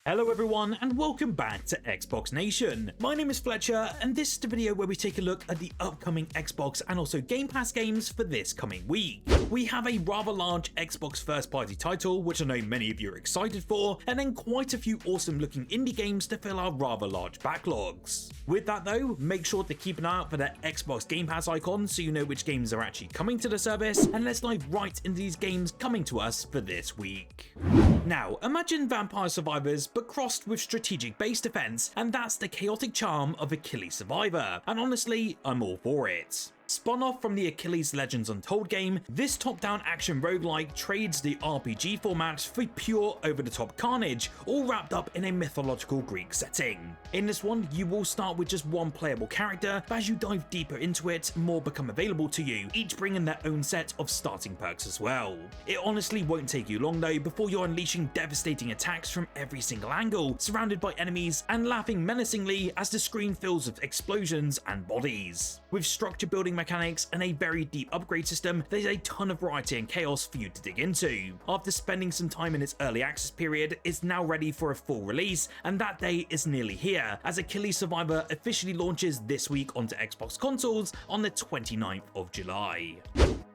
Hello everyone and welcome back to Xbox Nation. My name is Fletcher and this is the video where we take a look at the upcoming Xbox and also Game Pass games for this coming week. We have a rather large Xbox first party title which I know many of you are excited for, and then quite a few awesome looking indie games to fill our rather large backlogs. With that though, make sure to keep an eye out for that Xbox Game Pass icon so you know which games are actually coming to the service, and let's dive right into these games coming to us for this week. Now, imagine Vampire Survivors but crossed with strategic base defense, and that's the chaotic charm of Achilles Survivor, and honestly, I'm all for it. Spun off from the Achilles Legends Untold game, this top-down action roguelike trades the RPG format for pure over-the-top carnage, all wrapped up in a mythological Greek setting. In this one, you will start with just one playable character, but as you dive deeper into it, more become available to you, each bringing their own set of starting perks as well. It honestly won't take you long though before you're unleashing devastating attacks from every single angle, surrounded by enemies, and laughing menacingly as the screen fills with explosions and bodies. With structure building mechanics and a very deep upgrade system, there's a ton of variety and chaos for you to dig into. After spending some time in its early access period, it's now ready for a full release, and that day is nearly here, as Achilles Survivor officially launches this week onto Xbox consoles on the 29th of July.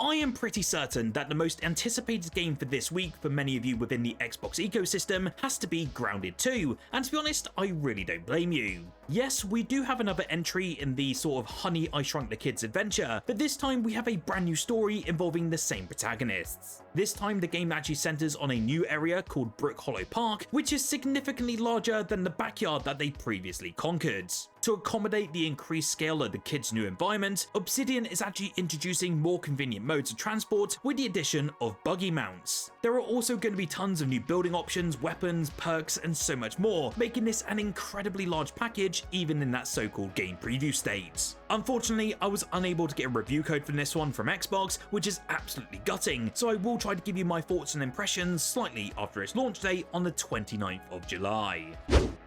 I am pretty certain that the most anticipated game for this week for many of you within the Xbox ecosystem has to be Grounded 2, and to be honest, I really don't blame you. Yes, we do have another entry in the sort of Honey, I Shrunk the Kids adventure, but this time we have a brand new story involving the same protagonists. This time the game actually centers on a new area called Brook Hollow Park, which is significantly larger than the backyard that they previously conquered. To accommodate the increased scale of the kids' new environment, Obsidian is actually introducing more convenient modes of transport with the addition of buggy mounts. There are also going to be tons of new building options, weapons, perks, and so much more, making this an incredibly large package even in that so-called game preview state. Unfortunately, I was unable to get a review code for this one from Xbox, which is absolutely gutting, so I will try to give you my thoughts and impressions slightly after its launch date on the 29th of July.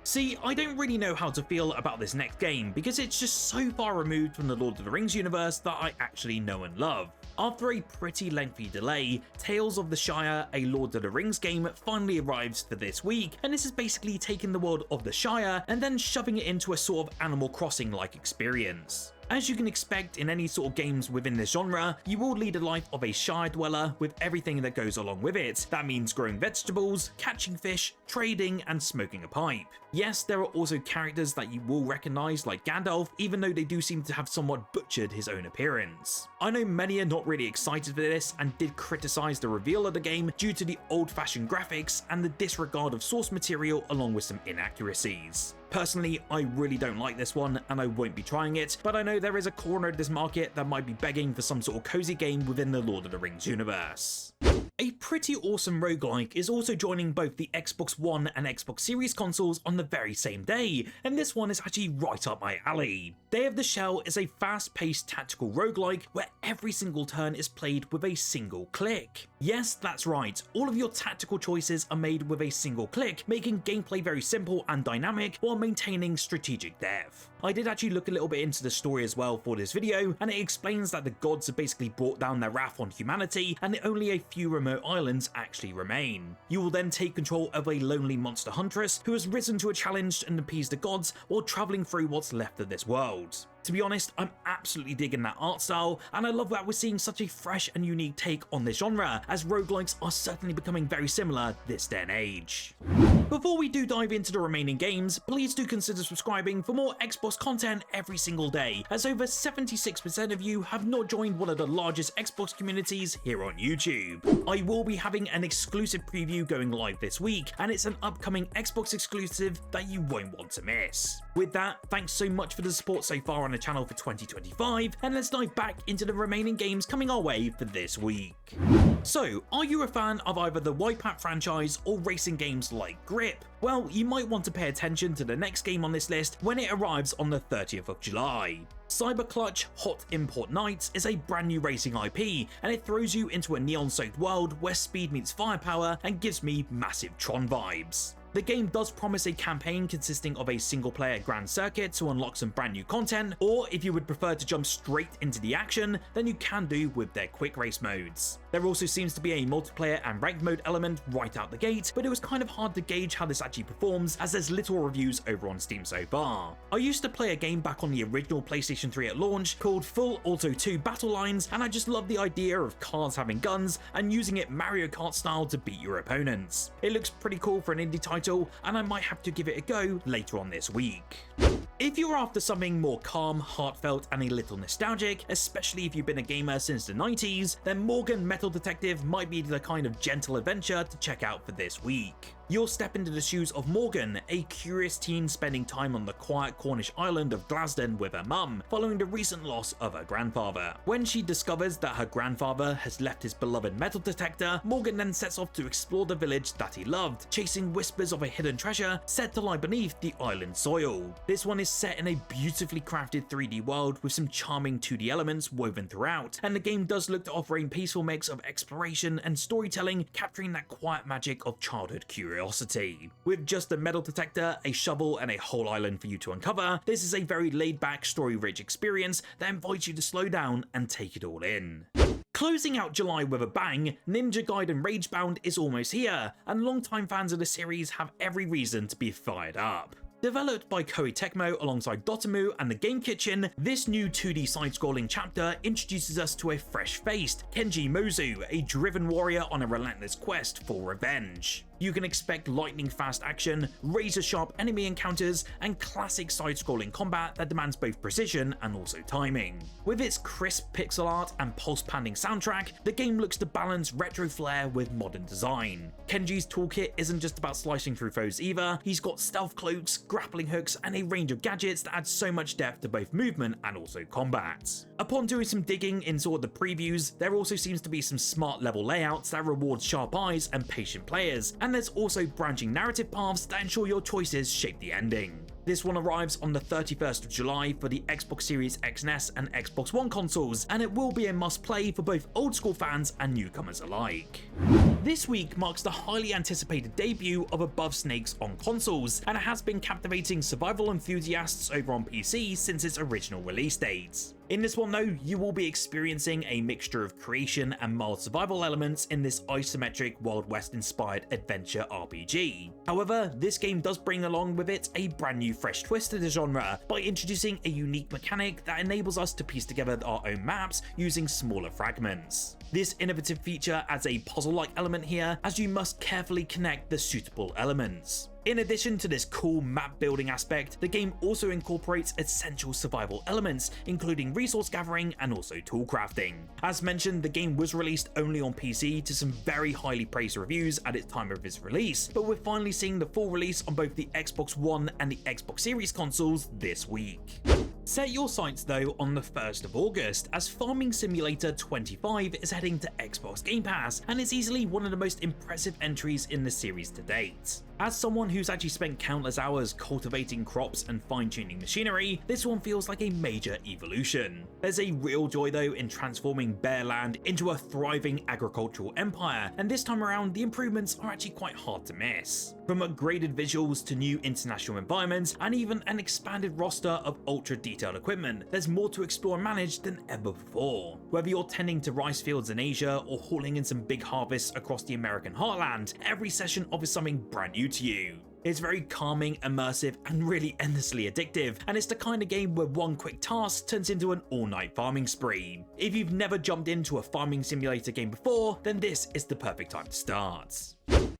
See, I don't really know how to feel about this next game because it's just so far removed from the Lord of the Rings universe that I actually know and love. After a pretty lengthy delay, Tales of the Shire, a Lord of the Rings game, finally arrives for this week, and this is basically taking the world of the Shire and then shoving it into a sort of Animal Crossing-like experience. As you can expect in any sort of games within this genre, you will lead a life of a Shire dweller with everything that goes along with it. That means growing vegetables, catching fish, trading, and smoking a pipe. Yes, there are also characters that you will recognise like Gandalf, even though they do seem to have somewhat butchered his own appearance. I know many are not really excited for this and did criticise the reveal of the game due to the old-fashioned graphics and the disregard of source material along with some inaccuracies. Personally, I really don't like this one and I won't be trying it, but I know there is a corner of this market that might be begging for some sort of cozy game within the Lord of the Rings universe. A pretty awesome roguelike is also joining both the Xbox One and Xbox Series consoles on the very same day, and this one is actually right up my alley. Day of the Shell is a fast-paced tactical roguelike where every single turn is played with a single click. Yes, that's right, all of your tactical choices are made with a single click, making gameplay very simple and dynamic while maintaining strategic depth. I did actually look a little bit into the story as well for this video, and it explains that the gods have basically brought down their wrath on humanity and only a few remote islands actually remain. You will then take control of a lonely monster huntress who has risen to a challenge and appease the gods while travelling through what's left of this world. To be honest, I'm absolutely digging that art style, and I love that we're seeing such a fresh and unique take on this genre, as roguelikes are certainly becoming very similar this day and age. Before we do dive into the remaining games, please do consider subscribing for more Xbox content every single day, as over 76% of you have not joined one of the largest Xbox communities here on YouTube. I will be having an exclusive preview going live this week, and it's an upcoming Xbox exclusive that you won't want to miss. With that, thanks so much for the support so far on the channel for 2025, and let's dive back into the remaining games coming our way for this week. So, are you a fan of either the Wipeout franchise or racing games like Grip? Well, you might want to pay attention to the next game on this list when it arrives on the 30th of July. Cyberclutch Hot Import Nights is a brand new racing IP, and it throws you into a neon-soaked world where speed meets firepower and gives me massive Tron vibes. The game does promise a campaign consisting of a single-player grand circuit to unlock some brand new content, or if you would prefer to jump straight into the action, then you can do with their quick race modes. There also seems to be a multiplayer and ranked mode element right out the gate, but it was kind of hard to gauge how this actually performs as there's little reviews over on Steam so far. I used to play a game back on the original PlayStation 3 at launch called Full Auto 2 Battle Lines, and I just love the idea of cars having guns and using it Mario Kart style to beat your opponents. It looks pretty cool for an indie title, and I might have to give it a go later on this week. If you're after something more calm, heartfelt, and a little nostalgic, especially if you've been a gamer since the 90s, then Morgan Metal Detective might be the kind of gentle adventure to check out for this week. You'll step into the shoes of Morgan, a curious teen spending time on the quiet Cornish island of Glasden with her mum, following the recent loss of her grandfather. When she discovers that her grandfather has left his beloved metal detector, Morgan then sets off to explore the village that he loved, chasing whispers of a hidden treasure said to lie beneath the island soil. This one is set in a beautifully crafted 3D world with some charming 2D elements woven throughout, and the game does look to offer a peaceful mix of exploration and storytelling, capturing that quiet magic of childhood curiosity. With just a metal detector, a shovel, and a whole island for you to uncover, this is a very laid-back, story-rich experience that invites you to slow down and take it all in. Closing out July with a bang, Ninja Gaiden Ragebound is almost here, and longtime fans of the series have every reason to be fired up. Developed by Koei Tecmo alongside Dotemu and the Game Kitchen, this new 2D side-scrolling chapter introduces us to a fresh-faced Kenji Mozu, a driven warrior on a relentless quest for revenge. You can expect lightning-fast action, razor-sharp enemy encounters, and classic side-scrolling combat that demands both precision and also timing. With its crisp pixel art and pulse-pounding soundtrack, the game looks to balance retro flair with modern design. Kenji's toolkit isn't just about slicing through foes either, he's got stealth cloaks, grappling hooks, and a range of gadgets that add so much depth to both movement and also combat. Upon doing some digging into the previews, there also seems to be some smart level layouts that reward sharp eyes and patient players, and there's also branching narrative paths that ensure your choices shape the ending. This one arrives on the 31st of July for the Xbox Series XS and Xbox One consoles, and it will be a must-play for both old-school fans and newcomers alike. This week marks the highly anticipated debut of Above Snakes on consoles, and it has been captivating survival enthusiasts over on PC since its original release date. In this one though, you will be experiencing a mixture of creation and mild survival elements in this isometric Wild West inspired adventure RPG. However, this game does bring along with it a brand new fresh twist to the genre by introducing a unique mechanic that enables us to piece together our own maps using smaller fragments. This innovative feature adds a puzzle-like element here, as you must carefully connect the suitable elements. In addition to this cool map building aspect, the game also incorporates essential survival elements, including resource gathering and also tool crafting. As mentioned, the game was released only on PC to some very highly praised reviews at its time of its release, but we're finally seeing the full release on both the Xbox One and the Xbox Series consoles this week. Set your sights though on the 1st of August, as Farming Simulator 25 is heading to Xbox Game Pass, and it's easily one of the most impressive entries in the series to date. As someone who's actually spent countless hours cultivating crops and fine-tuning machinery, this one feels like a major evolution. There's a real joy though in transforming bare land into a thriving agricultural empire, and this time around the improvements are actually quite hard to miss. From upgraded visuals to new international environments, and even an expanded roster of ultra-detailed equipment, there's more to explore and manage than ever before. Whether you're tending to rice fields in Asia or hauling in some big harvests across the American heartland, every session offers something brand new to you. It's very calming, immersive, and really endlessly addictive, and it's the kind of game where one quick task turns into an all-night farming spree. If you've never jumped into a farming simulator game before, then this is the perfect time to start.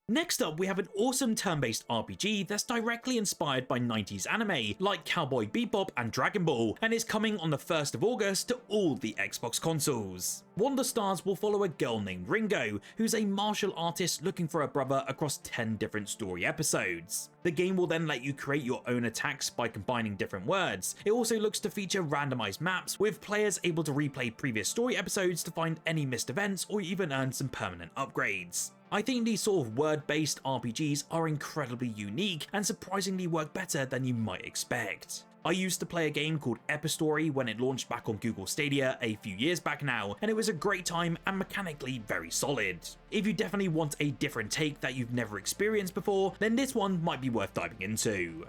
Next up, we have an awesome turn-based RPG that's directly inspired by 90s anime like Cowboy Bebop and Dragon Ball, and is coming on the 1st of August to all the Xbox consoles. Wonder Stars will follow a girl named Ringo, who's a martial artist looking for a brother across 10 different story episodes. The game will then let you create your own attacks by combining different words. It also looks to feature randomized maps, with players able to replay previous story episodes to find any missed events or even earn some permanent upgrades. I think these sort of word-based RPGs are incredibly unique and surprisingly work better than you might expect. I used to play a game called Epistory when it launched back on Google Stadia a few years back now, and it was a great time and mechanically very solid. If you definitely want a different take that you've never experienced before, then this one might be worth diving into.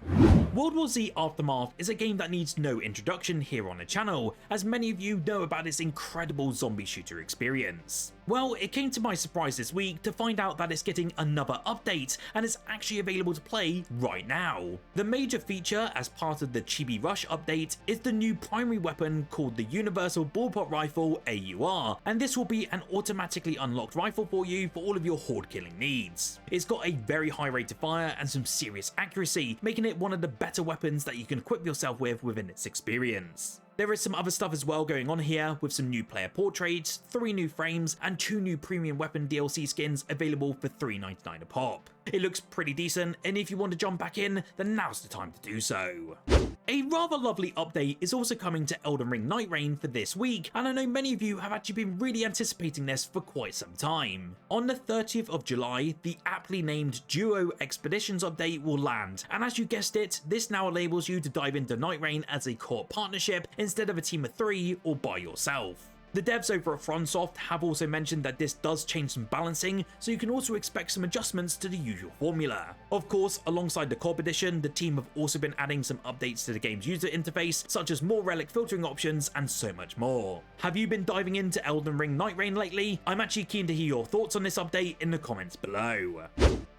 WWZ Aftermath is a game that needs no introduction here on the channel, as many of you know about its incredible zombie shooter experience. Well, it came to my surprise this week to find out that it's getting another update and is actually available to play right now. The major feature as part of the Chibi Rush update is the new primary weapon called the Universal Bullpup Rifle AUR, and this will be an automatically unlocked rifle for you for all of your horde killing needs. It's got a very high rate of fire and some serious accuracy, making it one of the better weapons that you can equip yourself with within its experience. There is some other stuff as well going on here, with some new player portraits, 3 new frames, and 2 new premium weapon DLC skins available for $3.99 a pop. It looks pretty decent, and if you want to jump back in, then now's the time to do so. A rather lovely update is also coming to Elden Ring Nightreign for this week, and I know many of you have actually been really anticipating this for quite some time. On the 30th of July, the aptly named Duo Expeditions update will land, and as you guessed it, this now enables you to dive into Nightreign as a co-op partnership instead of a team of 3 or by yourself. The devs over at FromSoft have also mentioned that this does change some balancing, so you can also expect some adjustments to the usual formula. Of course, alongside the co-op edition, the team have also been adding some updates to the game's user interface, such as more relic filtering options and so much more. Have you been diving into Elden Ring Nightreign lately? I'm actually keen to hear your thoughts on this update in the comments below.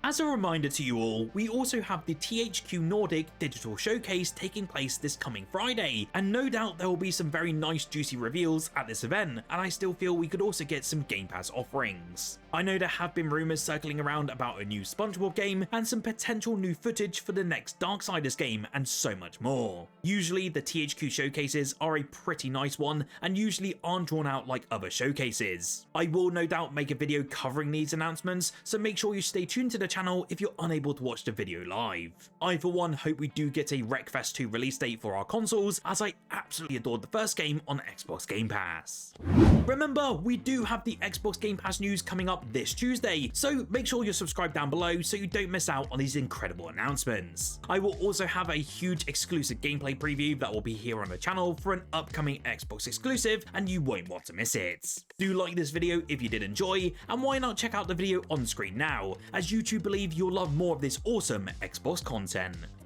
As a reminder to you all, we also have the THQ Nordic Digital Showcase taking place this coming Friday, and no doubt there will be some very nice juicy reveals at this event, and I still feel we could also get some Game Pass offerings. I know there have been rumours circling around about a new SpongeBob game and some potential new footage for the next Darksiders game and so much more. Usually the THQ showcases are a pretty nice one and usually aren't drawn out like other showcases. I will no doubt make a video covering these announcements, so make sure you stay tuned to the channel if you're unable to watch the video live. I for one hope we do get a Wreckfest 2 release date for our consoles, as I absolutely adored the first game on Xbox Game Pass. Remember, we do have the Xbox Game Pass news coming up this Tuesday, so make sure you're subscribed down below so you don't miss out on these incredible announcements. I will also have a huge exclusive gameplay preview that will be here on the channel for an upcoming Xbox exclusive, and you won't want to miss it. Do like this video if you did enjoy, and why not check out the video on screen now, as YouTube believe you'll love more of this awesome Xbox content.